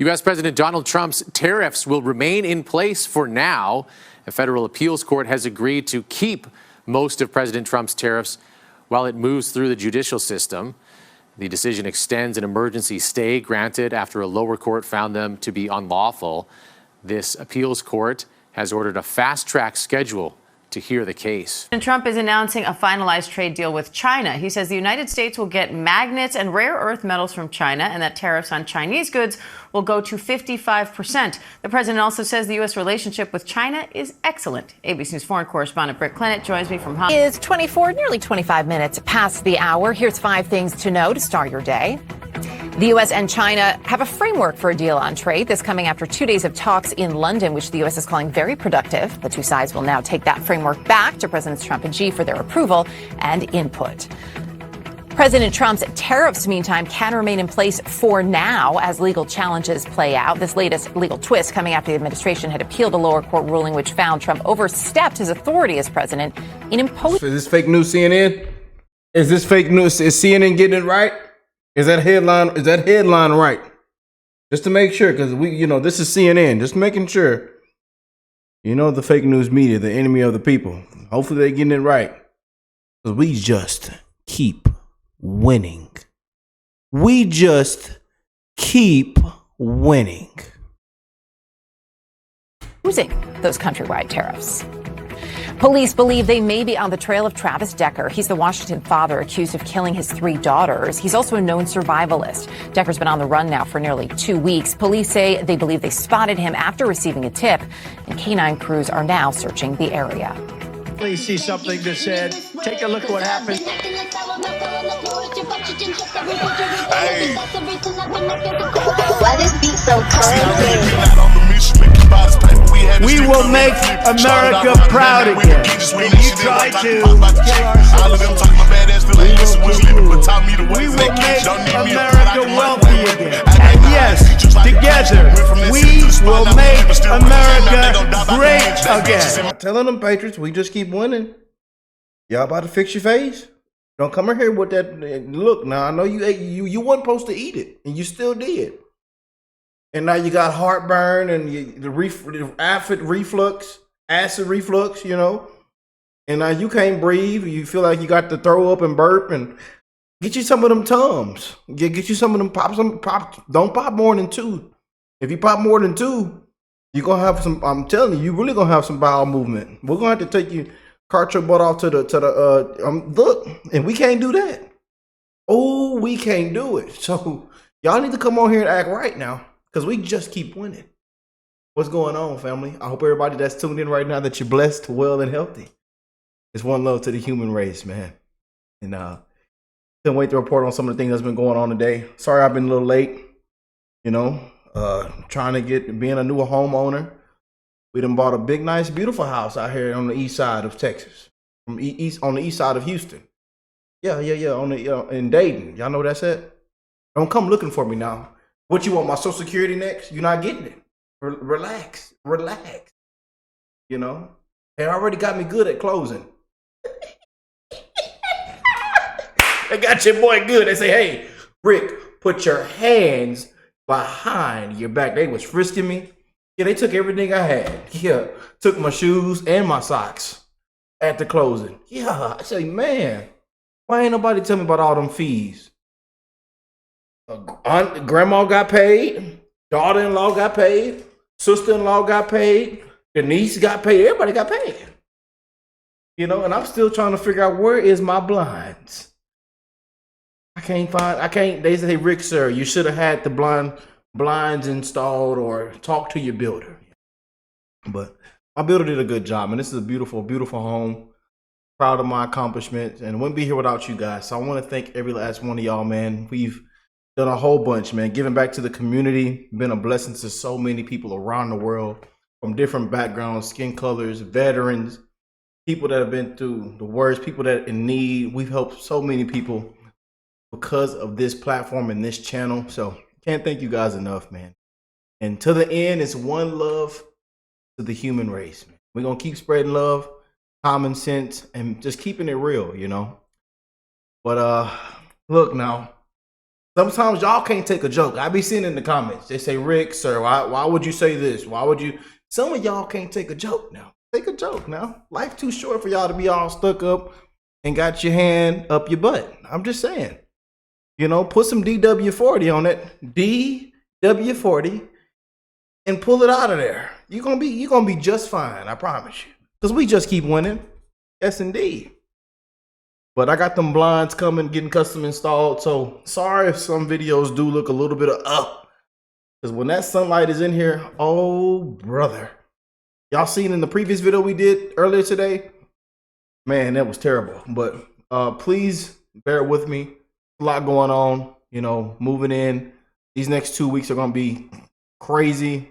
U.S. President Donald Trump's tariffs will remain in place for now. A federal appeals court has agreed to keep most of President Trump's tariffs while it moves through the judicial system. The decision extends an emergency stay granted after a lower court found them to be unlawful. This appeals court has ordered a fast-track schedule to hear the case. And Trump is announcing a finalized trade deal with China. He says the United States will get magnets and rare earth metals from China and that tariffs on Chinese goods will go to 55%. The president also says the U.S. relationship with China is excellent. ABC News foreign correspondent Britt Clennett joins me from Hong Kong. It's nearly 25 minutes past the hour. Here's 5 things to know to start your day. The U.S. and China have a framework for a deal on trade. This coming after 2 days of talks in London, which the U.S. is calling very productive. The two sides will now take that framework back to Presidents Trump and Xi for their approval and input. President Trump's tariffs, meantime, can remain in place for now as legal challenges play out. This latest legal twist coming after the administration had appealed a lower court ruling which found Trump overstepped his authority as president in imposing. Is this fake news, CNN? Is this fake news? Is CNN getting it right? Is that headline right? Just to make sure, because this is CNN. Just making sure. The fake news media, the enemy of the people. Hopefully they're getting it right. Because we just keep winning. We just keep winning. Using those countrywide tariffs. Police believe they may be on the trail of Travis Decker. He's the Washington father accused of killing his 3 daughters. He's also a known survivalist. Decker's been on the run now for nearly 2 weeks. Police say they believe they spotted him after receiving a tip, and canine crews are now searching the area. Please see something that said, take a look at what happened. Hey. Why this beat so cold? We will make America proud again. And you try to we will make America wealthy again. And yes, together, we will make America great again. I'm telling them, Patriots, we just keep winning. Y'all about to fix your face? Don't come in here with that look. Now I know you weren't supposed to eat it, and you still did. And now you got heartburn and the acid reflux, And now you can't breathe. You feel like you got to throw up and burp. And get you some of them Tums. Get you some of them pop. Don't pop more than 2. If you pop more than 2, you're gonna have some. I'm telling you, really gonna have some bowel movement. We're gonna have to take you, cart your butt off to the look, and we can't do that. Oh, we can't do it. So y'all need to come on here and act right now. Because we just keep winning. What's going on, family? I hope everybody that's tuned in right now that you're blessed, well, and healthy. It's one love to the human race, man. And couldn't wait to report on some of the things that's been going on today. Sorry I've been a little late. Trying to being a new homeowner. We done bought a big, nice, beautiful house out here on the east side of Texas. On the east side of Houston. Yeah. In Dayton. Y'all know where that's at? Don't come looking for me now. What you want, my Social Security next? You're not getting it. Relax. They already got me good at closing. They got your boy good. They say, hey, Rick, put your hands behind your back. They was frisking me. Yeah, they took everything I had. Yeah, took my shoes and my socks at the closing. Yeah, I say, man, why ain't nobody tell me about all them fees? Grandma got paid, daughter-in-law got paid, sister-in-law got paid, the niece got paid, everybody got paid. And I'm still trying to figure out where is my blinds. They say, Rick, sir, you should have had the blinds installed or talk to your builder. But my builder did a good job, and this is a beautiful, beautiful home. Proud of my accomplishments, and wouldn't be here without you guys. So I want to thank every last one of y'all, man. We've done a whole bunch, man. Giving back to the community, been a blessing to so many people around the world from different backgrounds, skin colors, veterans, people that have been through the worst, people that are in need. We've helped so many people because of this platform and this channel. So can't thank you guys enough, man. And to the end, it's one love to the human race, man. We're going to keep spreading love, common sense, and just keeping it real, But look now. Sometimes y'all can't take a joke. I be seeing in the comments. They say, Rick, sir, why would you say this? Why would you? Some of y'all can't take a joke now. Take a joke now. Life too short for y'all to be all stuck up and got your hand up your butt. I'm just saying. You know, put some DW40 on it. DW40 and pull it out of there. You're gonna be just fine, I promise you. Because we just keep winning. Yes, indeed. But I got them blinds coming, getting custom installed. So sorry if some videos do look a little bit of up. Because when that sunlight is in here, oh brother. Y'all seen in the previous video we did earlier today? Man, that was terrible. But please bear with me. A lot going on, you know, moving in. These next 2 weeks are gonna be crazy.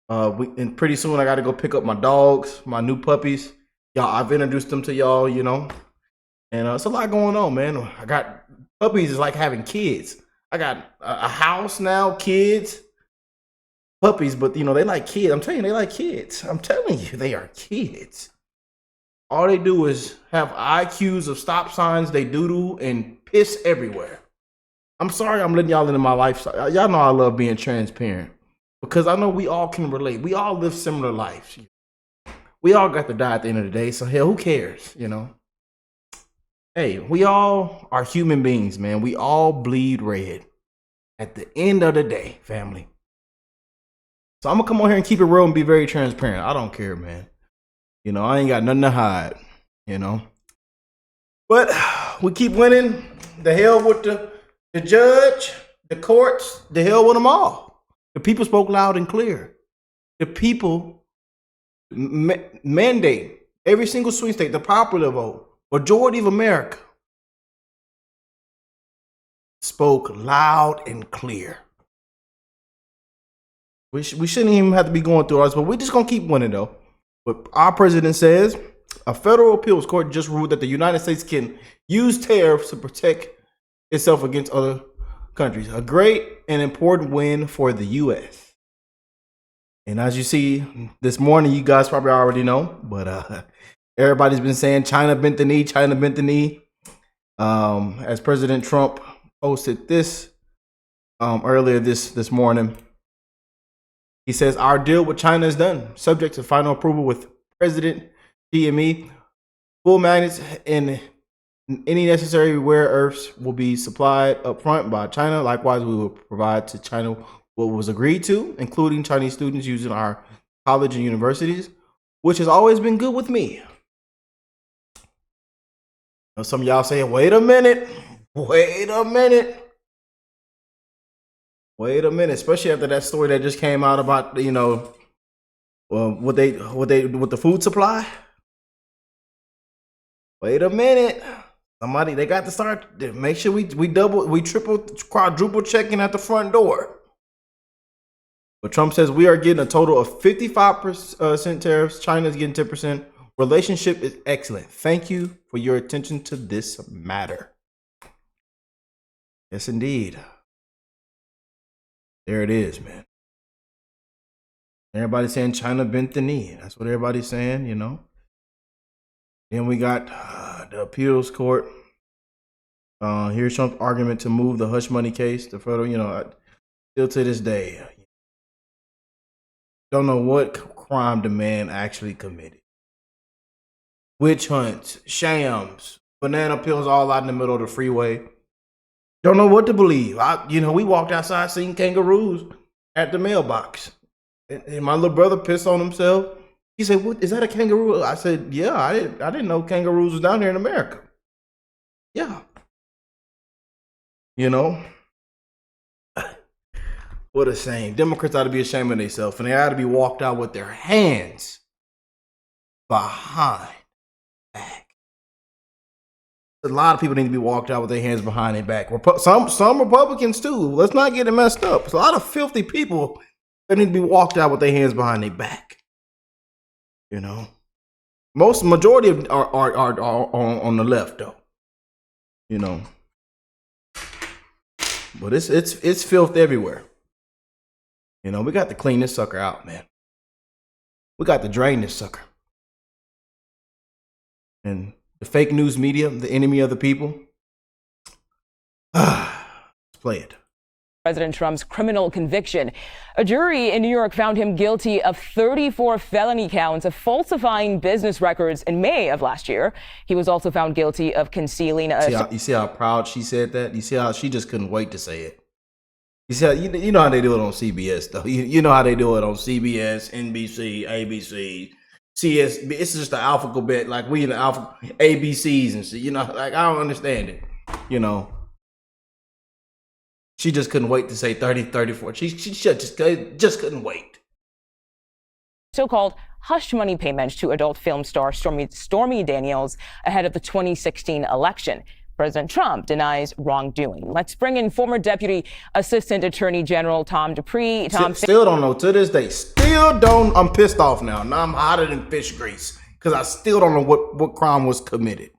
And pretty soon I gotta go pick up my dogs, my new puppies. Y'all, I've introduced them to y'all, you know. And it's a lot going on, man. I got puppies is like having kids. I got a house now, kids, puppies, but you know, they like kids. I'm telling you, they like kids. I'm telling you, they are kids. All they do is have IQs of stop signs. They doodle and piss everywhere. I'm sorry I'm letting y'all into my lifestyle. Y'all know I love being transparent because I know we all can relate. We all live similar lives. We all got to die at the end of the day. So hell, who cares, you know? Hey, we all are human beings, man. We all bleed red at the end of the day, family. So I'm gonna come on here and keep it real and be very transparent. I don't care, man. You know, I ain't got nothing to hide, you know. But we keep winning. The hell with the judge, the courts, the hell with them all. The people spoke loud and clear. The people mandate every single swing state, the popular vote. Majority of America spoke loud and clear. We shouldn't even have to be going through ours, but we're just going to keep winning, though. But our president says a federal appeals court just ruled that the United States can use tariffs to protect itself against other countries. A great and important win for the U.S. And as you see this morning, you guys probably already know, but everybody's been saying China bent the knee, China bent the knee. As President Trump posted this earlier this morning, he says, our deal with China is done, subject to final approval with President GME. Full magnets and any necessary rare earths will be supplied up front by China. Likewise, we will provide to China what was agreed to, including Chinese students using our college and universities, which has always been good with me. Some of y'all say, wait a minute, especially after that story that just came out about, you know, what the food supply. Wait a minute. Somebody, they got to start, make sure we triple, quadruple checking at the front door. But Trump says we are getting a total of 55% tariffs. China's getting 10%. Relationship is excellent. Thank you for your attention to this matter. Yes, indeed. There it is, man. Everybody's saying China bent the knee. That's what everybody's saying, you know. Then we got the appeals court. Here's Trump's argument to move the hush money case. The federal, you know, still to this day, don't know what crime the man actually committed. Witch hunts, shams, banana peels all out in the middle of the freeway. Don't know what to believe. We walked outside seeing kangaroos at the mailbox. And my little brother pissed on himself. He said, "What is that, a kangaroo?" I said, "Yeah, I didn't know kangaroos was down here in America." Yeah. You know? What a shame. Democrats ought to be ashamed of themselves, and they ought to be walked out with their hands behind back. A lot of people need to be walked out with their hands behind their back. Some Republicans too. Let's not get it messed up. There's a lot of filthy people that need to be walked out with their hands behind their back. You know, majority of are on the left though. You know, but it's filth everywhere. You know, we got to clean this sucker out, man. We got to drain this sucker. And the fake news media, the enemy of the people, Play it. President Trump's criminal conviction. A jury in New York found him guilty of 34 felony counts of falsifying business records in May of last year. He was also found guilty of concealing a... You see how proud she said that? You see how she just couldn't wait to say it? You see how, you know how they do it on CBS, though. You know how they do it on CBS, NBC, ABC, CS. It's just the alphabet, like we in the ABCs and shit. You know, like I don't understand it. You know, she just couldn't wait to say 30, 34. She just couldn't wait. So-called hush money payments to adult film star Stormy Daniels ahead of the 2016 election. President Trump denies wrongdoing. Let's bring in former Deputy Assistant Attorney General Tom Dupree. Tom, still don't know to this day. Still don't. I'm pissed off now. Now I'm hotter than fish grease because I still don't know what crime was committed.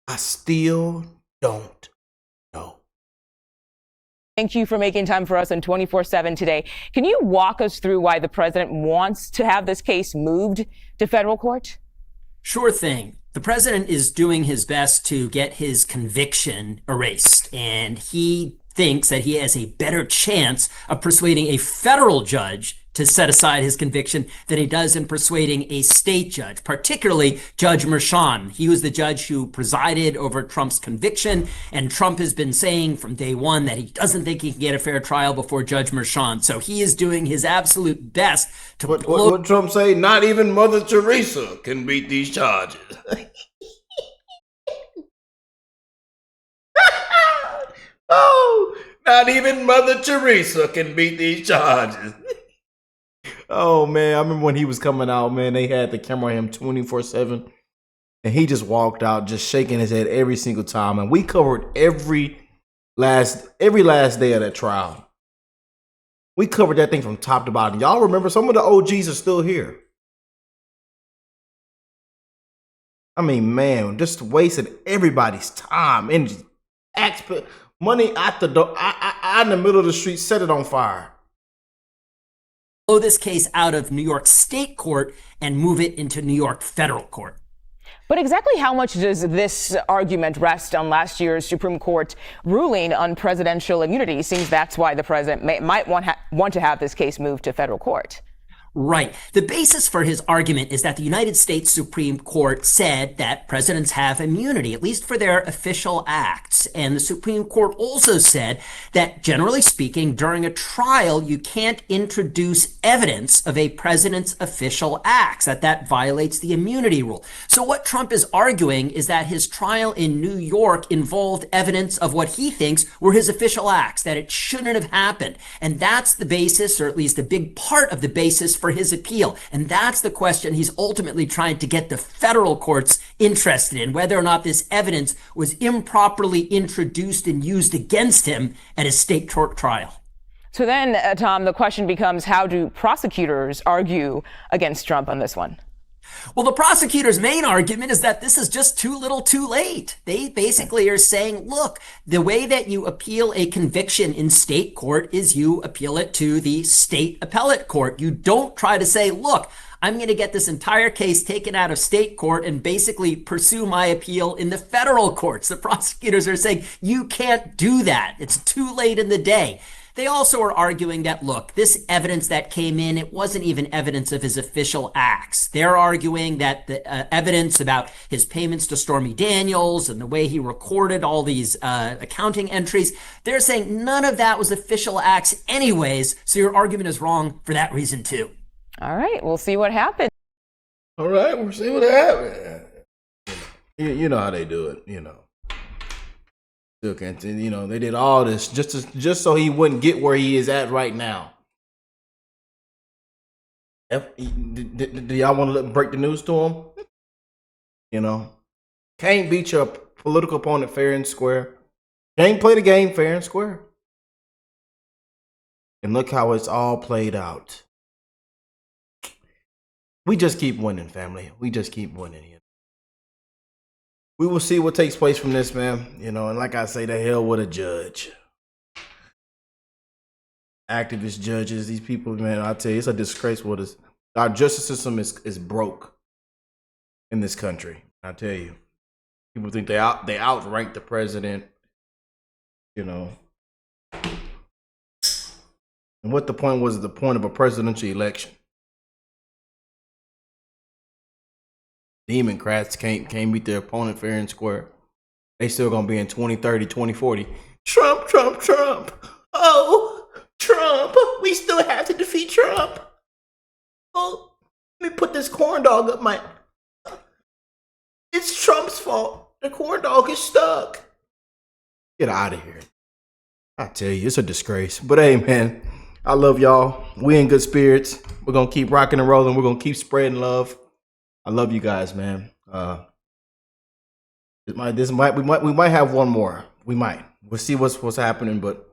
I still don't know. Thank you for making time for us on 24/7 today. Can you walk us through why the president wants to have this case moved to federal court? Sure thing. The president is doing his best to get his conviction erased, and he thinks that he has a better chance of persuading a federal judge to set aside his conviction than he does in persuading a state judge, particularly Judge Merchan. He was the judge who presided over Trump's conviction, and Trump has been saying from day one that he doesn't think he can get a fair trial before Judge Merchan. So he is doing his absolute best to... What Trump say? Not even Mother Teresa can beat these charges. Oh, not even Mother Teresa can beat these charges. Oh, man, I remember when he was coming out, man, they had the camera on him 24/7, and he just walked out just shaking his head every single time, and we covered every last day of that trial. We covered that thing from top to bottom. Y'all remember some of the OGs are still here. I mean, man, just wasting everybody's time and money out the door, out in the middle of the street, set it on fire. Blow this case out of New York State court and move it into New York federal court. But exactly how much does this argument rest on last year's Supreme Court ruling on presidential immunity? Seems that's why the president might want to have this case moved to federal court. Right. The basis for his argument is that the United States Supreme Court said that presidents have immunity, at least for their official acts. And the Supreme Court also said that, generally speaking, during a trial, you can't introduce evidence of a president's official acts, that violates the immunity rule. So what Trump is arguing is that his trial in New York involved evidence of what he thinks were his official acts, that it shouldn't have happened. And that's the basis, or at least a big part of the basis for his appeal. And that's the question he's ultimately trying to get the federal courts interested in, whether or not this evidence was improperly introduced and used against him at his state court trial. So then, Tom, the question becomes, how do prosecutors argue against Trump on this one? Well, the prosecutor's main argument is that this is just too little too late. They basically are saying, look, the way that you appeal a conviction in state court is you appeal it to the state appellate court. You don't try to say, look, I'm going to get this entire case taken out of state court and basically pursue my appeal in the federal courts. The prosecutors are saying, you can't do that. It's too late in the day. They also are arguing that, look, this evidence that came in, it wasn't even evidence of his official acts. They're arguing that the evidence about his payments to Stormy Daniels and the way he recorded all these accounting entries, they're saying none of that was official acts anyways, so your argument is wrong for that reason too. All right, we'll see what happens. All right, we'll see what happens. You know how they do it, you know. You know, they did all this just so he wouldn't get where he is at right now. Do y'all want to break the news to him? You know, can't beat your political opponent fair and square. Can't play the game fair and square. And look how it's all played out. We just keep winning, family. We just keep winning here. We will see what takes place from this, man. You know, and like I say, the hell with a judge. Activist judges, these people, man, I tell you, it's a disgrace what is. Our justice system is broke in this country. I tell you. People think they outrank the president. you know. And what the point was, the point of a presidential election. Democrats can't beat their opponent fair and square. They still gonna be in 2030, 2040. Trump, Trump, Trump. Oh, Trump. We still have to defeat Trump. Oh, let me put this corn dog up my... It's Trump's fault. The corn dog is stuck. Get out of here. I tell you, it's a disgrace. But hey, man, I love y'all. We in good spirits. We're gonna keep rocking and rolling. We're gonna keep spreading love. I love you guys, man. We might have one more. We might. We'll see what's happening, but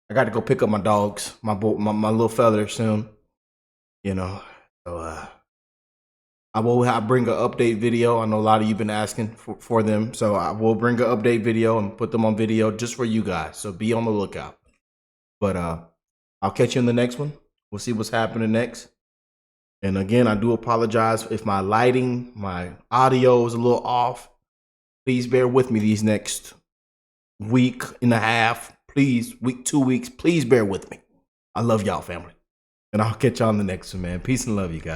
I got to go pick up my dogs, my little fella soon. You know, so I'll bring an update video. I know a lot of you been asking for them, so I will bring an update video and put them on video just for you guys. So be on the lookout. But I'll catch you in the next one. We'll see what's happening next. And again, I do apologize if my lighting, my audio is a little off. Please bear with me these next week and a half. Please, 2 weeks. Please bear with me. I love y'all, family. And I'll catch y'all on the next one, man. Peace and love, you guys.